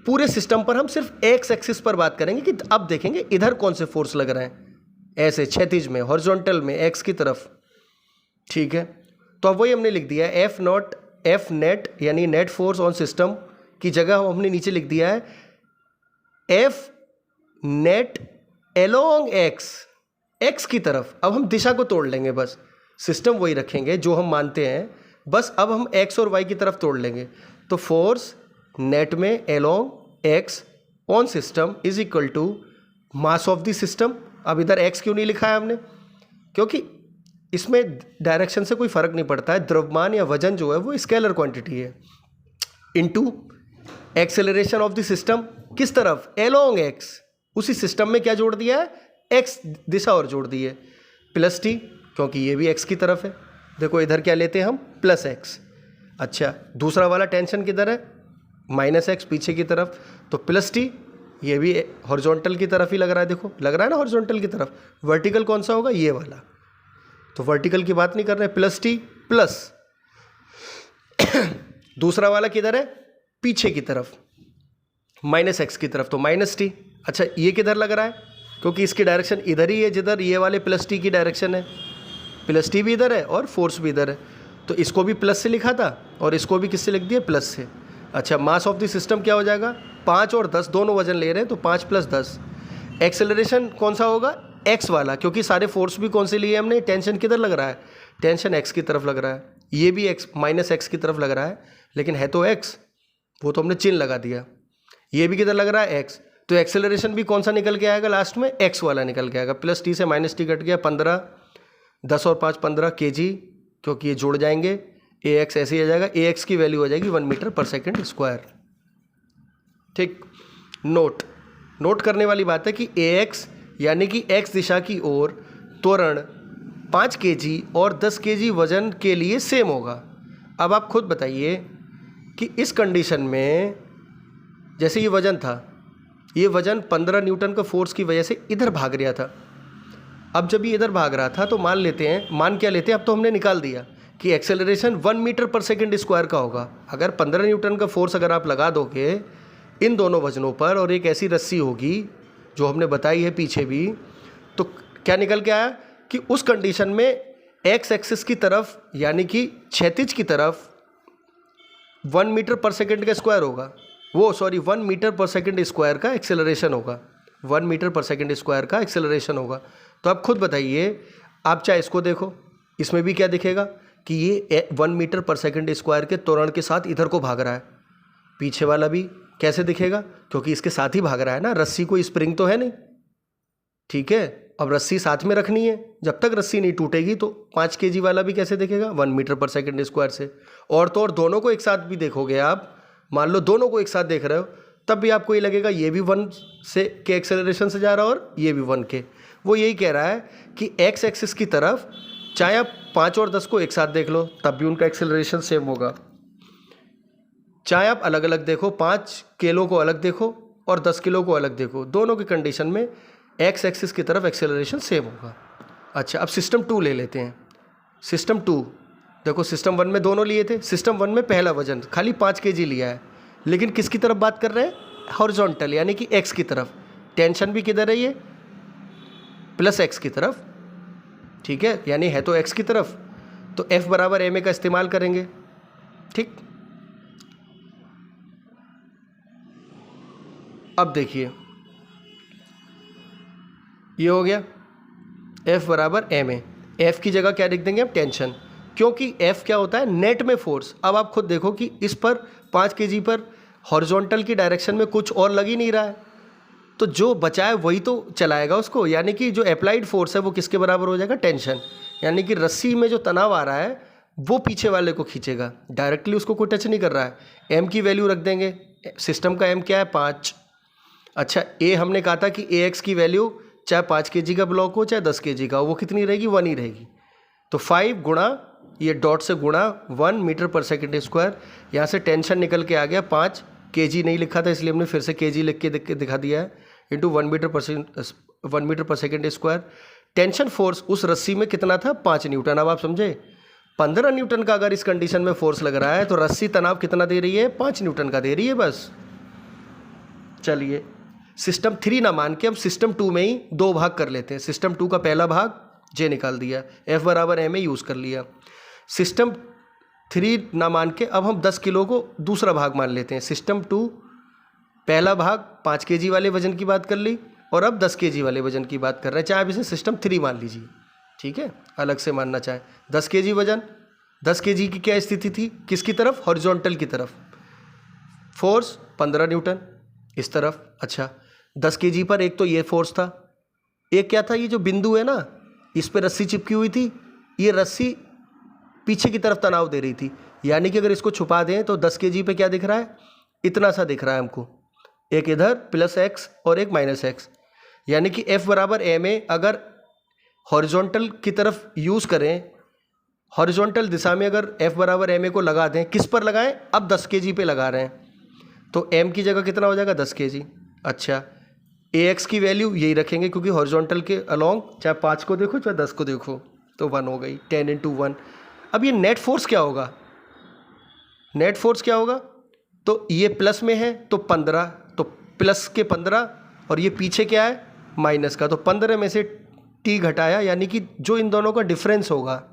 पूरे सिस्टम पर हम सिर्फ x एक्सिस पर बात करेंगे कि अब देखेंगे इधर कौन से फोर्स लग रहे हैं, ऐसे क्षैतिज में, हॉरिजॉन्टल में, x की तरफ। ठीक है, तो अब वही हमने लिख दिया है, F नेट यानी नेट फोर्स ऑन सिस्टम की जगह हमने नीचे लिख दिया है F नेट अलोंग x की तरफ। अब हम दिशा को तोड़ लेंगे, बस सिस्टम वही रखेंगे जो हम मानते हैं, बस अब हम x और y की तरफ तोड़ लेंगे। तो फोर्स नेट में along x on system is equal to mass of the system. अब इधर x क्यों नहीं लिखा है हमने, क्योंकि इसमें डायरेक्शन से कोई फर्क नहीं पड़ता है, द्रव्यमान या वजन जो है वो स्केलर क्वांटिटी है, into acceleration of the system किस तरफ, अलोंग x। उसी सिस्टम में क्या जोड़ दिया है, x दिशा और जोड़ दी है, प्लस t, क्योंकि ये भी x की तरफ है। देखो इधर क्या लेते हैं हम, प्लस x। अच्छा, दूसरा वाला टेंशन किधर है, माइनस x पीछे की तरफ, तो प्लस t, ये भी हॉरिजॉन्टल की तरफ ही लग रहा है, देखो लग रहा है ना हॉरिजॉन्टल की तरफ। वर्टिकल कौन सा होगा, ये वाला, तो वर्टिकल की बात नहीं कर रहे हैं, प्लस t प्लस दूसरा वाला किधर है, पीछे की तरफ, माइनस x की तरफ, तो माइनस t। अच्छा, ये किधर लग रहा है, क्योंकि इसकी डायरेक्शन इधर ही है जिधर ये वाले प्लस t की डायरेक्शन है, प्लस t भी इधर है और फोर्स भी इधर है, तो इसको भी प्लस से लिखा था और इसको भी किससे लिख दिया, प्लस से। अच्छा, मास ऑफ द सिस्टम क्या हो जाएगा, 5 और 10 दोनों वजन ले रहे हैं, तो 5 + 10। एक्सेलरेशन कौन सा होगा, x वाला, क्योंकि सारे फोर्स भी कौन से लिए हमने, टेंशन किधर लग रहा है, टेंशन x की तरफ लग रहा है, ये भी x माइनस x की तरफ लग रहा है, लेकिन है तो x, वो तो हमने चिन्ह लगा दिया। ये भी किधर लग रहा है, x, तो एक्सेलरेशन भी कौन सा निकल के आएगा लास्ट में, x वाला निकल के आएगा। प्लस t से माइनस t कट गया, 15, 10 और 5 15 kg, क्योंकि ये जुड़ जाएंगे, ax ऐसे ही आ जाएगा, ax की वैल्यू आ जाएगी 1 मीटर पर सेकेंड स्क्वायर। ठीक, नोट करने वाली बात है कि ax यानी कि x दिशा की ओर त्वरण 5 kg और 10 kg वजन के लिए सेम होगा। अब आप खुद बताइए कि इस कंडीशन में जैसे ये वजन था, ये वजन 15 न्यूटन का फोर्स की वजह से इधर भाग रहा था। अब जब ये इधर भाग रहा था तो मान क्या लेते हैं, अब तो हमने निकाल दिया कि एक्सेलरेशन 1 मीटर पर सेकंड स्क्वायर का होगा। अगर 15 न्यूटन का फोर्स अगर आप लगा दोगे इन दोनों वजनों पर और एक ऐसी रस्सी होगी जो हमने बताई है पीछे भी, तो क्या निकल के आया कि उस कंडीशन में एक्स एक्सिस की तरफ यानी कि क्षैतिज की तरफ 1 मीटर पर सेकंड का स्क्वायर होगा, 1 मीटर पर सेकंड स्क्वायर का एक्सेलरेशन होगा, 1 मीटर पर सेकंड स्क्वायर का एक्सेलरेशन होगा। तो आप खुद बताइए, आप चाहे इसको देखो, इसमें भी क्या दिखेगा कि ये 1 मीटर पर सेकंड स्क्वायर के त्वरण के साथ इधर को भाग रहा है। पीछे वाला भी कैसे दिखेगा, क्योंकि इसके साथ ही भाग रहा है ना, रस्सी कोई स्प्रिंग तो है नहीं, ठीक है। अब रस्सी साथ में रखनी है, जब तक रस्सी नहीं टूटेगी तो 5 kg वाला भी कैसे दिखेगा, 1 मीटर पर सेकंड स्क्वायर से। और तो और दोनों को एक साथ भी देखोगे आप, मान लो दोनों को एक साथ देख रहे हो, तब भी आपको ये लगेगा ये भी 1 से के एक्सेलरेशन से जा रहा है और ये भी 1 के। वो यही कह रहा है कि एक्स एक्सिस की तरफ चाहे आप 5 और 10 को एक साथ देख लो तब भी उनका एक्सेलरेशन सेम होगा, चाहे आप अलग अलग देखो, 5 किलो को अलग देखो और 10 किलो को अलग देखो, दोनों की कंडीशन में एक्स एक्सिस की तरफ एक्सेलरेशन सेम होगा। अच्छा, अब सिस्टम 2 ले लेते हैं। सिस्टम 2 देखो, सिस्टम 1 में दोनों लिए थे, सिस्टम 1 में पहला वजन खाली 5 kg लिया है, लेकिन किसकी तरफ बात कर रहे हैं, हॉरिजॉन्टल यानी कि एक्स की तरफ। टेंशन भी किधर है, ये प्लस एक्स की तरफ, ठीक है, यानी है तो एक्स की तरफ, तो F बराबर ma का इस्तेमाल करेंगे, ठीक। अब देखिए ये हो गया F बराबर ma, F की जगह क्या लिख देंगे हम, टेंशन, क्योंकि F क्या होता है, नेट में फोर्स। अब आप खुद देखो कि इस पर 5 kg पर हॉरिजॉन्टल की डायरेक्शन में कुछ और लग ही नहीं रहा है, तो जो बचा है वही तो चलाएगा उसको, यानी कि जो अप्लाइड फोर्स है वो किसके बराबर हो जाएगा, टेंशन, यानी कि रस्सी में जो तनाव आ रहा है वो पीछे वाले को खींचेगा, डायरेक्टली उसको कोई टच नहीं कर रहा है। m की वैल्यू रख देंगे, सिस्टम का m क्या है, 5। अच्छा, a हमने कहा था कि ax की वैल्यू चाहे 5 kg का ब्लॉक हो चाहे 10 kg का, वो कितनी रहेगी, 1 ही रहेगी। तो 5 गुणा ये डॉट से गुणा 1 मीटर पर सेकंड स्क्वायर, यहाँ से टेंशन निकल के आ गया 5 kg, नहीं लिखा था इसलिए हमने फिर से kg लिख के दिखा दिया है, इंटू 1 मीटर पर सेकंड स्क्वायर। टेंशन फोर्स उस रस्सी में कितना था, 5 न्यूटन। अब आप समझे, 15 न्यूटन का अगर इस कंडीशन में फोर्स लग रहा है तो रस्सी तनाव कितना दे रही है, 5 न्यूटन का दे रही है बस। चलिए, सिस्टम 3 ना मान के हम सिस्टम 2 में ही 2 भाग कर लेते हैं। सिस्टम 2 का पहला भाग J निकाल दिया, F बराबर ma यूज़ कर लिया। सिस्टम 3 ना मान के अब हम 10 किलो को दूसरा भाग मान लेते हैं। सिस्टम 2 पहला भाग 5 kg वाले वजन की बात कर ली और अब 10 kg वाले वजन की बात कर रहे हैं, चाहे आप इसे सिस्टम 3 मान लीजिए, ठीक है, अलग से मानना चाहे। 10 kg वजन, 10 kg की क्या स्थिति थी, किसकी तरफ, हॉरिजॉन्टल की तरफ, फोर्स 15 न्यूटन इस तरफ। अच्छा, 10 kg पर एक तो ये फोर्स था, एक क्या था, ये जो बिंदु है ना, इस पर रस्सी चिपकी हुई थी, ये रस्सी पीछे की तरफ तनाव दे रही थी, यानी कि अगर इसको छुपा दें तो 10 kg पे क्या दिख रहा है, इतना सा दिख रहा है हमको, एक इधर प्लस एक्स और एक माइनस एक्स, यानी कि F बराबर ma अगर हॉरिजॉन्टल की तरफ यूज़ करें, हॉरिजॉन्टल दिशा में अगर F बराबर ma को लगा दें, किस पर लगाएं, अब 10 kg पे लगा रहे हैं, तो m की जगह कितना हो जाएगा, 10 kg। अच्छा, ax की वैल्यू यही रखेंगे क्योंकि हॉरिजॉन्टल के अलोंग चाहे 5 को देखो चाहे 10 को देखो तो 1 हो गई, 10 इंटू 1। अब ये नेट फोर्स क्या होगा, नेट फोर्स क्या होगा, तो ये प्लस में है तो 15, तो प्लस के 15 और ये पीछे क्या है, माइनस का, तो 15 में से t घटाया, यानी कि जो इन दोनों का डिफरेंस होगा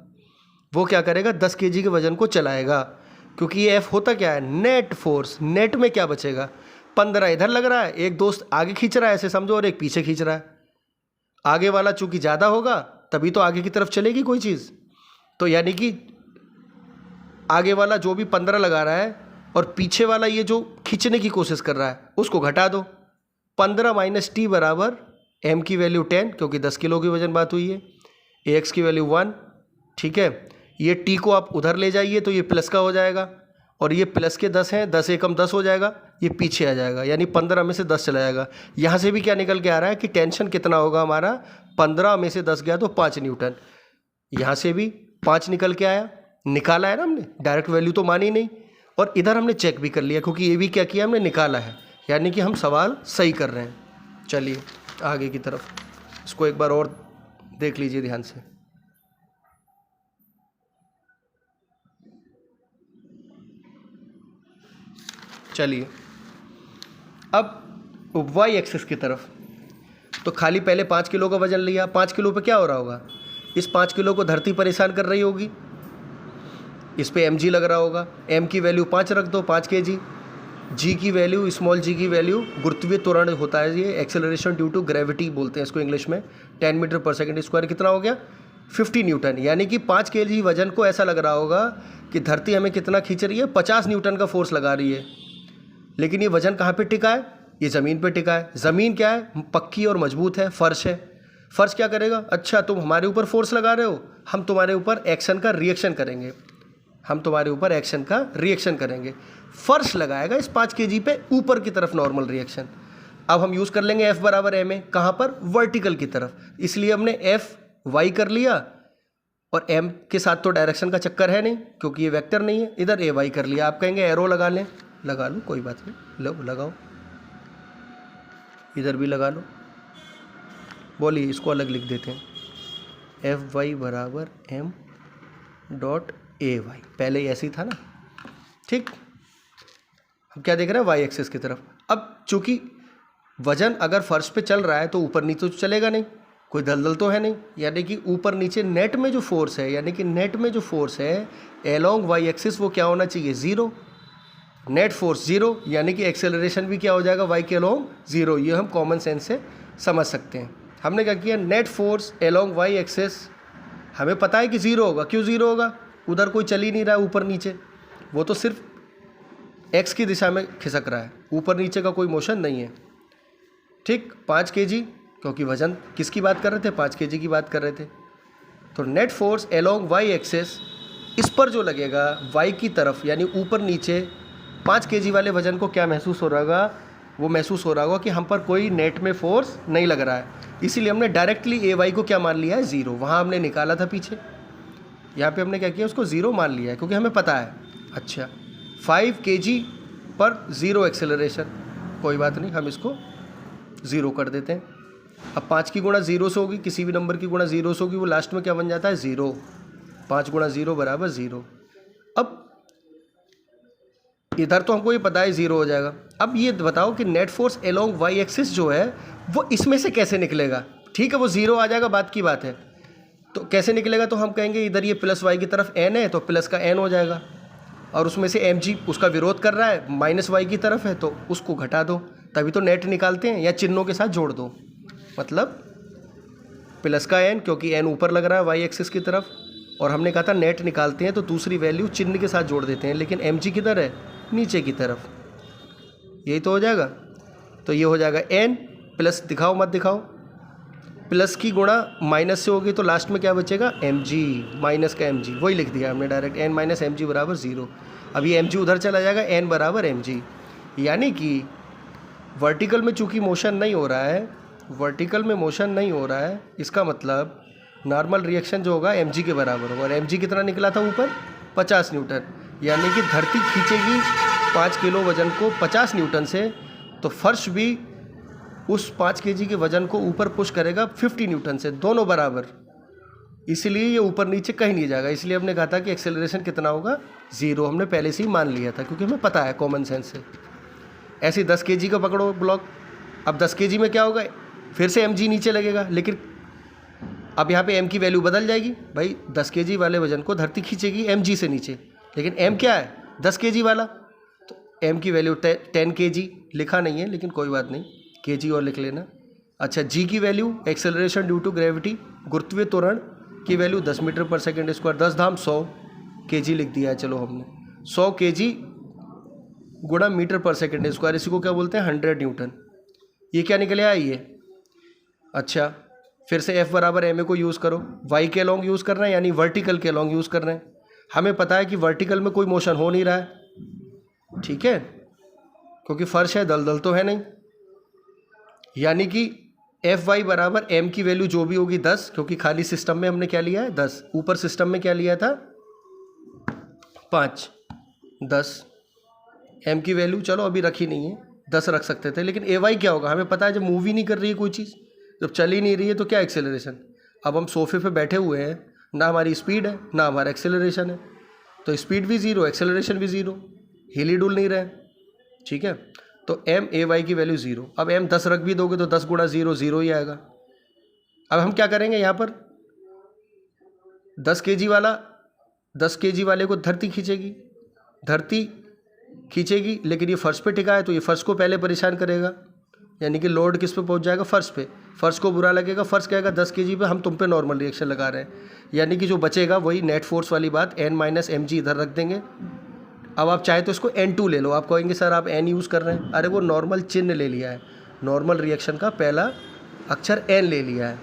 वो क्या करेगा, 10 kg के वजन को चलाएगा, क्योंकि ये F होता क्या है, नेट फोर्स। नेट में क्या बचेगा, 15 इधर लग रहा है, एक दोस्त आगे खींच रहा है ऐसे समझो और एक पीछे खींच रहा है, आगे वाला चूंकि ज़्यादा होगा तभी तो आगे की तरफ चलेगी कोई चीज़, तो यानी कि आगे वाला जो भी 15 लगा रहा है और पीछे वाला ये जो खींचने की कोशिश कर रहा है उसको घटा दो, 15 माइनस t बराबर m की वैल्यू 10, क्योंकि 10 किलो की वजन बात हुई है, ax की वैल्यू 1, ठीक है। ये t को आप उधर ले जाइए तो ये प्लस का हो जाएगा और ये प्लस के 10 हैं, 10 एकम 10 हो जाएगा, ये पीछे आ जाएगा, यानी 15 में से 10 चला जाएगा। यहाँ से भी क्या निकल के आ रहा है कि टेंशन कितना होगा हमारा, 15 में से 10 गया तो 5 न्यूटन। यहाँ से भी 5 निकल के आया, निकाला है ना हमने, डायरेक्ट वैल्यू तो मानी नहीं। और इधर हमने चेक भी कर लिया क्योंकि ये भी क्या किया हमने, निकाला है, यानी कि हम सवाल सही कर रहे हैं। चलिए आगे की तरफ इसको एक बार और देख लीजिए ध्यान से। चलिए अब वाई एक्सिस की तरफ, तो खाली पहले 5 किलो का वजन लिया। 5 किलो पे क्या हो रहा होगा, इस 5 किलो को धरती परेशान कर रही होगी, इस पे mg लग रहा होगा। m की वैल्यू 5 रख दो, 5 kg। g की वैल्यू, स्मॉल g की वैल्यू गुरुत्वीय त्वरण होता है, ये एक्सेलरेशन ड्यू टू ग्रेविटी बोलते हैं इसको इंग्लिश में। 10 मीटर पर सेकंड स्क्वायर कितना हो गया, 50 न्यूटन। यानी कि 5 kg वजन को ऐसा लग रहा होगा कि धरती हमें कितना खींच रही है, 50 न्यूटन का फोर्स लगा रही है। लेकिन ये वजन कहाँ पे टिका है, ये ज़मीन पे टिका है। ज़मीन क्या है, पक्की और मजबूत है, फर्श है। फर्श क्या करेगा, अच्छा तुम हमारे ऊपर फोर्स लगा रहे हो, हम तुम्हारे ऊपर एक्शन का रिएक्शन करेंगे, हम तुम्हारे ऊपर एक्शन का रिएक्शन करेंगे। फर्श लगाएगा इस 5 kg पे ऊपर की तरफ नॉर्मल रिएक्शन। अब हम यूज़ कर लेंगे F बराबर ma, कहाँ पर, वर्टिकल की तरफ। इसलिए हमने F y कर लिया और m के साथ तो डायरेक्शन का चक्कर है नहीं क्योंकि ये वेक्टर नहीं है, इधर a y कर लिया। आप कहेंगे एरो लगा लें, लगा लो, कोई बात नहीं, लो लगाओ, इधर भी लगा लो। बोलिए इसको अलग लिख देते हैं, एफ वाई बराबर एम डॉट ए वाई। पहले ऐसे ही था ना, ठीक। हम क्या देख रहे हैं, वाई एक्सिस की तरफ। अब चूंकि वजन अगर फर्श पे चल रहा है तो ऊपर नीचे तो चलेगा नहीं, कोई दलदल तो है नहीं, यानी कि ऊपर नीचे नेट में जो फोर्स है, यानी कि नेट में जो फोर्स है एलोंग वाई एक्सिस, वो क्या होना चाहिए, ज़ीरो। नेट फोर्स ज़ीरो, यानी कि एक्सेलरेशन भी क्या हो जाएगा, वाई के अलोंग ज़ीरो। ये हम कॉमन सेंस से समझ सकते हैं। हमने क्या किया, net force along y axis हमें पता है कि ज़ीरो होगा। क्यों ज़ीरो होगा, उधर कोई चल ही नहीं रहा है ऊपर नीचे, वो तो सिर्फ एक्स की दिशा में खिसक रहा है, ऊपर नीचे का कोई मोशन नहीं है, ठीक। 5 kg, क्योंकि वजन किसकी बात कर रहे थे, 5 kg की बात कर रहे थे। तो net force along y axis, इस पर जो लगेगा वाई की तरफ, यानी ऊपर नीचे 5 kg वाले वजन को क्या महसूस हो रहा होगा, वो महसूस हो रहा होगा कि हम पर कोई नेट में फोर्स नहीं लग रहा है। इसीलिए हमने डायरेक्टली ए वाई को क्या मान लिया है, ज़ीरो। वहाँ हमने निकाला था पीछे, यहाँ पे हमने क्या किया, उसको ज़ीरो मान लिया है क्योंकि हमें पता है। अच्छा, 5 kg पर ज़ीरो एक्सेलरेशन, कोई बात नहीं, हम इसको ज़ीरो कर देते हैं। अब 5 की गुणा ज़ीरो से होगी, किसी भी नंबर की गुणा ज़ीरो से होगी, वो लास्ट में क्या बन जाता है, ज़ीरो। 5 गुणा ज़ीरो बराबर ज़ीरो। अब इधर तो हमको ये पता है ज़ीरो हो जाएगा। अब ये बताओ कि net force along y axis जो है वो इसमें से कैसे निकलेगा। ठीक है, वो ज़ीरो आ जाएगा, बात की बात है। तो कैसे निकलेगा, तो हम कहेंगे इधर ये प्लस वाई की तरफ एन है तो प्लस का एन हो जाएगा, और उसमें से एम जी उसका विरोध कर रहा है, माइनस वाई की तरफ है तो उसको घटा दो, तभी तो नेट निकालते हैं, या चिन्हों के साथ जोड़ दो। मतलब प्लस का एन, क्योंकि एन ऊपर लग रहा है वाई एक्सिस की तरफ, और हमने कहा था नेट निकालते हैं तो दूसरी वैल्यू चिन्ह के साथ जोड़ देते हैं, लेकिन एम जी किधर है, नीचे की तरफ, यही तो हो जाएगा। तो ये हो जाएगा एन प्लस, दिखाओ मत दिखाओ, प्लस की गुणा माइनस से होगी तो लास्ट में क्या बचेगा, एम जी, माइनस का एम जी, वही लिख दिया हमने direct, N minus m g बराबर ज़ीरो। अब ये एम जी उधर चला जाएगा, एन बराबर एम जी। यानी कि वर्टिकल में चूँकि मोशन नहीं हो रहा है, वर्टिकल में मोशन नहीं हो रहा है, इसका मतलब नॉर्मल रिएक्शन जो होगा एम जी के बराबर होगा, और एम जी कितना निकला था ऊपर, 50 न्यूटन। यानी कि धरती खींचेगी 5 किलो वजन को 50 न्यूटन से, तो फर्श भी उस 5 kg के वजन को ऊपर पुश करेगा 50 न्यूटन से, दोनों बराबर। इसलिए ये ऊपर नीचे कहीं नहीं जाएगा। इसलिए हमने कहा था कि एक्सेलरेशन कितना होगा, ज़ीरो। हमने पहले से ही मान लिया था क्योंकि हमें पता है कॉमन सेंस से। ऐसे 10 kg का पकड़ो ब्लॉक, अब 10 kg में क्या होगा, फिर से mg नीचे लगेगा, लेकिन अब यहाँ पे m की वैल्यू बदल जाएगी। भाई 10 kg वाले वजन को धरती खींचेगी mg से नीचे, लेकिन m क्या है, 10 kg वाला, तो m की वैल्यू 10 kg लिखा नहीं है, लेकिन कोई बात नहीं, kg और लिख लेना। अच्छा, g की value acceleration due to gravity, गुरुत्वीय त्वरण की वैल्यू 10 मीटर पर सेकेंड स्क्वायर, 10 धाम 100 kg लिख दिया है। चलो हमने 100 kg गुणा मीटर पर सेकेंड स्क्वायर, इसी को क्या बोलते हैं, 100 न्यूटन। ये क्या निकले आया ये। अच्छा, फिर से F बराबर एम ए को यूज़ करो, y के लॉन्ग यूज़ कर रहे हैं, यानी वर्टिकल के लॉन्ग यूज़ कर रहे हैं। हमें पता है कि वर्टिकल में कोई मोशन हो नहीं रहा है, ठीक है, क्योंकि फर्श है, दलदल तो है नहीं। यानी कि एफ वाई बराबर एम की वैल्यू जो भी होगी 10, क्योंकि खाली सिस्टम में हमने क्या लिया है 10, ऊपर सिस्टम में क्या लिया था 5, 10 एम की वैल्यू चलो अभी रखी नहीं है, 10 रख सकते थे, लेकिन ए वाई क्या होगा हमें पता है, जब मूव ही नहीं कर रही है कोई चीज़, जब चल ही नहीं रही है तो क्या एक्सेलरेशन। अब हम सोफे पे बैठे हुए हैं, ना हमारी स्पीड है ना हमारा एक्सेलरेशन है, तो स्पीड भी ज़ीरो एक्सेलरेशन भी ज़ीरो, हिल ही डुल नहीं रहे, ठीक है। तो एम ए वाई की वैल्यू ज़ीरो। अब एम 10 रख भी दोगे तो 10 गुणा ज़ीरो ज़ीरो ही आएगा। अब हम क्या करेंगे यहाँ पर 10 kg वाले को धरती खींचेगी, लेकिन ये फर्श पे टिका है तो ये फर्श को पहले परेशान करेगा, यानी कि लोड किस पे पहुंच जाएगा फर्श पे, फर्श को बुरा लगेगा, फर्श कहेगा 10 kg पे हम तुम पे नॉर्मल रिएक्शन लगा रहे हैं, यानी कि जो बचेगा वही नेट फोर्स वाली बात n माइनस एम जी इधर रख देंगे। अब आप चाहे तो इसको n2 ले लो, आप कहेंगे सर आप n यूज़ कर रहे हैं, अरे वो नॉर्मल चिन्ह ले लिया है, नॉर्मल रिएक्शन का पहला अक्षर n ले लिया है।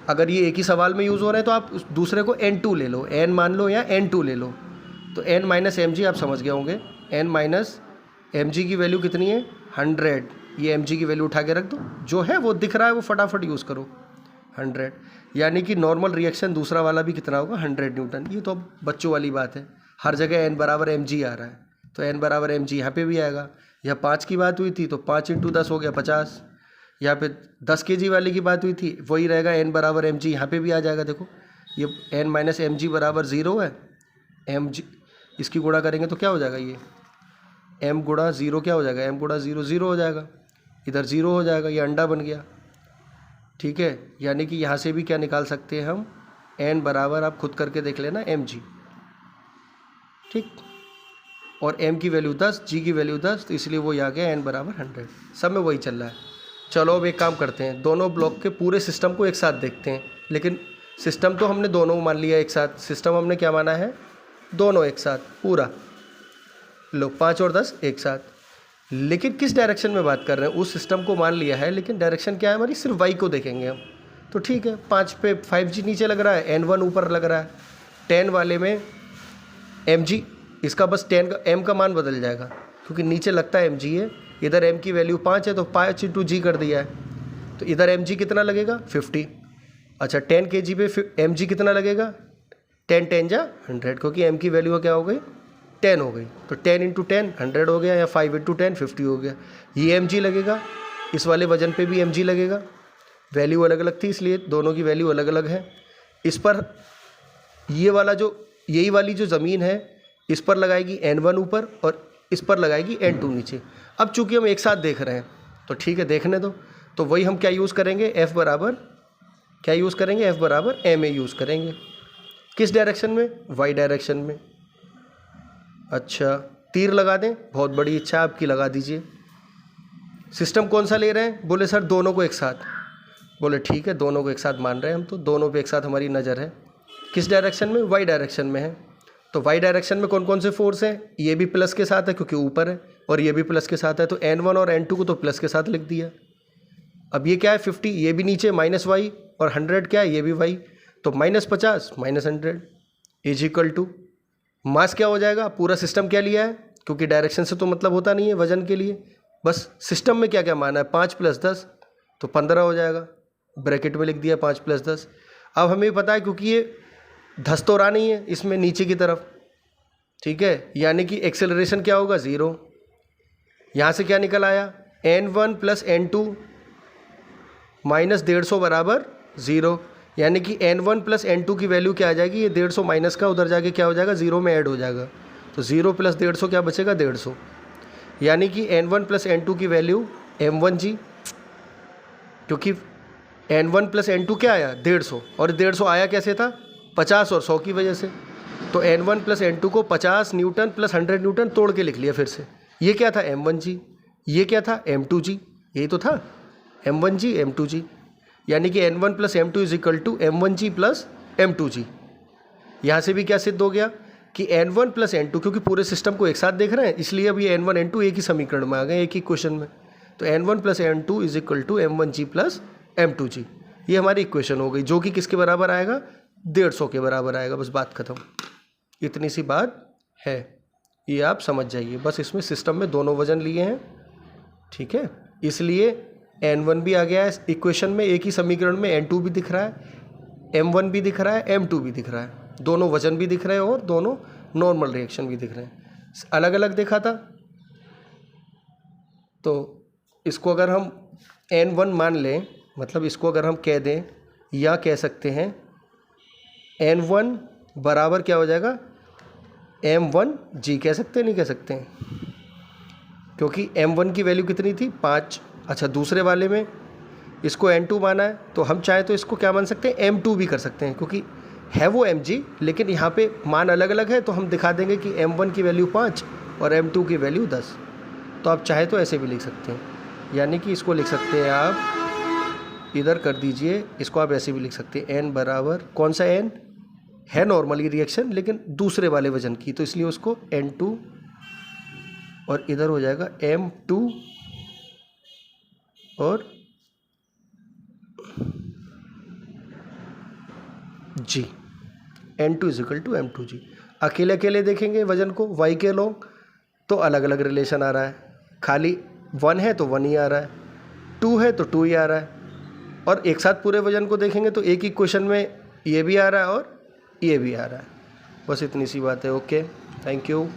अगर ये एक ही सवाल में यूज़ हो रहे हैं तो आप दूसरे को n2 ले लो, n मान लो या n2 ले लो, तो n माइनस एम जी आप समझ गए होंगे, n माइनस एम जी की वैल्यू कितनी है 100, ये एम जी की वैल्यू उठा के रख दो, जो है वो दिख रहा है वो फटाफट यूज़ करो 100, यानी कि नॉर्मल रिएक्शन दूसरा वाला भी कितना होगा 100 न्यूटन। ये तो अब बच्चों वाली बात है, हर जगह n बराबर एम जी आ रहा है, तो n बराबर एम जी यहाँ पर भी आएगा। यहाँ 5 की बात हुई थी तो 5 × 10 हो गया 50, यहाँ पे 10 kg वाले की बात हुई थी वही रहेगा n बराबर एम जी, यहाँ पर भी आ जाएगा। देखो ये n माइनस एम जी बराबर 0 है, एम जी इसकी गुणा करेंगे तो क्या हो जाएगा, ये m गुणा 0 क्या हो जाएगा, m गुणा 0 0 हो जाएगा, इधर 0 हो जाएगा, ये अंडा बन गया, ठीक है। यानी कि यहाँ से भी क्या निकाल सकते हैं हम, n बराबर आप खुद करके देख लेना mg, ठीक, और m की वैल्यू 10, g की वैल्यू 10, तो इसलिए वो आ गया n बराबर 100। सब में वही चल रहा है। चलो अब एक काम करते हैं, दोनों ब्लॉक के पूरे सिस्टम को एक साथ देखते हैं, लेकिन सिस्टम तो हमने दोनों मान लिया एक साथ, सिस्टम हमने क्या माना है दोनों एक साथ पूरा, लो 5 और 10 एक साथ, लेकिन किस डायरेक्शन में बात कर रहे हैं, उस सिस्टम को मान लिया है, लेकिन डायरेक्शन क्या है हमारी, सिर्फ वाई को देखेंगे हम, तो ठीक है 5 पे 5G नीचे लग रहा है, N1 ऊपर लग रहा है, 10 वाले में mg, इसका बस 10 का m का मान बदल जाएगा, क्योंकि नीचे लगता है mg है, इधर m की वैल्यू 5 है तो 5 × g कर दिया है, तो इधर mg कितना लगेगा 50। अच्छा 10 kg पे mg कितना लगेगा, 10 10 जा 100, क्योंकि m की वैल्यू क्या हो गई 10 हो गई, तो 10 × 10 100 हो गया, या 5 × 10 50 हो गया। ये mg लगेगा, इस वाले वजन पे भी mg लगेगा, वैल्यू अलग अलग थी इसलिए दोनों की वैल्यू अलग अलग है। इस पर ये वाला जो यही वाली जो ज़मीन है इस पर लगाएगी n1 ऊपर और इस पर लगाएगी n2 नीचे। अब चूंकि हम एक साथ देख रहे हैं तो ठीक है देखने दो, तो वही हम क्या यूज़ करेंगे, f बराबर क्या यूज़ करेंगे, f बराबर ma यूज़ करेंगे, किस डायरेक्शन में, y डायरेक्शन में। अच्छा तीर लगा दें, बहुत बड़ी इच्छा आपकी, लगा दीजिए। सिस्टम कौन सा ले रहे हैं, बोले सर दोनों को एक साथ, बोले ठीक है दोनों को एक साथ मान रहे हैं हम, तो दोनों पे एक साथ हमारी नज़र है, किस डायरेक्शन में, y डायरेक्शन में है। तो y डायरेक्शन में कौन कौन से फोर्स हैं, ये भी प्लस के साथ है क्योंकि ऊपर है, और ये भी प्लस के साथ है, तो n1 और n2 को तो प्लस के साथ लिख दिया। अब ये क्या है 50, ये भी नीचे माइनस y, और 100 क्या है, ये भी y, तो -50 -100 इज इक्वल टू मास क्या हो जाएगा, पूरा सिस्टम क्या लिया है, क्योंकि डायरेक्शन से तो मतलब होता नहीं है वजन के लिए, बस सिस्टम में क्या क्या माना है 5 + 10 तो 15 हो जाएगा, ब्रैकेट में लिख दिया 5 + 10। अब हमें पता है क्योंकि ये धस तो रहा नहीं है इसमें नीचे की तरफ, ठीक है, यानी कि एक्सेलरेशन क्या होगा 0। यहाँ से क्या निकल आया, n1 + n2 -150 बराबर 0, यानी कि n1 + n2 की वैल्यू क्या आ जाएगी, ये 150 माइनस का उधर जाके क्या हो जाएगा 0 में ऐड हो जाएगा, तो 0 + 150 क्या बचेगा 150, यानी कि n1 + n2 की वैल्यू m1g, क्योंकि n1 + n2 क्या आया 150, और 150 आया कैसे था 50 और 100 की वजह से, तो n1 + n2 को 50 न्यूटन + 100 न्यूटन तोड़ के लिख लिया फिर से। ये क्या था m1g, ये क्या था m2g, यही तो था m1g m2g, यानी कि n1 + m2 = m1g + m2g। यहाँ से भी क्या सिद्ध हो गया कि n1 + n2, क्योंकि पूरे सिस्टम को एक साथ देख रहे हैं इसलिए अब ये n1 n2 एक ही समीकरण में आ गए, एक ही क्वेश्चन में, तो n1 + n2 = m1g + m2g, ये हमारी इक्वेशन हो गई, जो कि किसके बराबर आएगा 150 के बराबर आएगा, बस बात खत्म। इतनी सी बात है, ये आप समझ जाइए, बस इसमें सिस्टम में दोनों वजन लिए हैं, ठीक है, इसलिए N1 भी आ गया है इक्वेशन में, एक ही समीकरण में N2 भी दिख रहा है, M1 भी दिख रहा है, M2 भी दिख रहा है, दोनों वजन भी दिख रहे हैं और दोनों नॉर्मल रिएक्शन भी दिख रहे हैं। अलग अलग देखा था तो इसको अगर हम N1 मान लें, मतलब इसको अगर हम कह दें या कह सकते हैं N1 बराबर क्या हो जाएगा, M1G कह सकते हैं, नहीं कह सकते हैं, क्योंकि M1 की वैल्यू कितनी थी 5। अच्छा, दूसरे वाले में इसको N2 माना है तो हम चाहे तो इसको क्या मान सकते हैं, M2 भी कर सकते हैं, क्योंकि है वो Mg लेकिन यहाँ पे मान अलग अलग है तो हम दिखा देंगे कि M1 की वैल्यू 5 और M2 की वैल्यू 10। तो आप चाहे तो ऐसे भी लिख सकते हैं, यानी कि इसको लिख सकते हैं आप, इधर कर दीजिए, इसको आप ऐसे भी लिख सकते हैं N बराबर, कौन सा N है नॉर्मली रिएक्शन लेकिन दूसरे वाले वजन की, तो इसलिए उसको N2 और इधर हो जाएगा M2 और G, N2 is equal to M2G। अकेले अकेले देखेंगे वजन को y के लोग तो अलग अलग रिलेशन आ रहा है, खाली 1 है तो 1 ही आ रहा है, 2 है तो 2 ही आ रहा है, और एक साथ पूरे वजन को देखेंगे तो एक ही क्वेश्चन में ये भी आ रहा है और ये भी आ रहा है। बस इतनी सी बात है। Okay, thank you.